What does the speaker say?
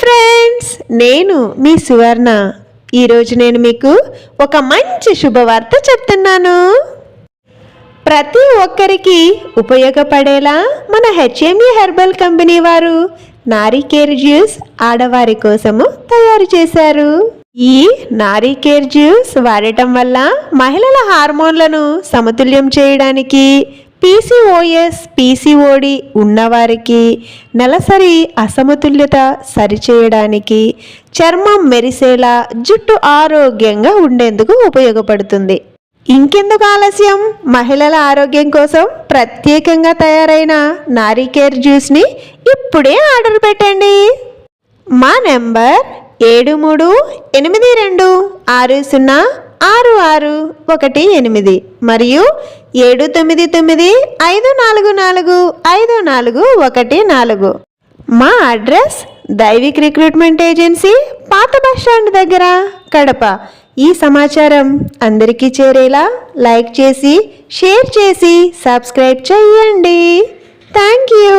Friends, నేను మీ సువర్ణ. ఈరోజు నేను మీకు ఒక మంచి శుభవార్త చెప్తున్నాను. ప్రతి ఒక్కరికి ఉపయోగపడేలా మన హెచ్ఎంఈ హెర్బల్ కంపెనీ వారు నారికేర్ జ్యూస్ ఆడవారి కోసము తయారు చేశారు. ఈ నారికేర్ జ్యూస్ వాడటం వల్ల మహిళల హార్మోన్లను సమతుల్యం చేయడానికి, పీసీఓఎస్ పీసీఓడి ఉన్నవారికి నెలసరి అసమతుల్యత సరిచేయడానికి, చర్మం మెరిసేలా, జుట్టు ఆరోగ్యంగా ఉండేందుకు ఉపయోగపడుతుంది. ఇంకెందుకు ఆలస్యం, మహిళల ఆరోగ్యం కోసం ప్రత్యేకంగా తయారైన నారికేర్ జ్యూస్ని ఇప్పుడే ఆర్డర్ పెట్టండి. మా నెంబర్ 7332606618 మరియు 7995445414. మా అడ్రస్ దైవిక్ రిక్రూట్మెంట్ ఏజెన్సీ, పాత బస్టాండ్ దగ్గర, కడప. ఈ సమాచారం అందరికీ చేరేలా లైక్ చేసి, షేర్ చేసి, సబ్స్క్రైబ్ చేయండి. Thank you.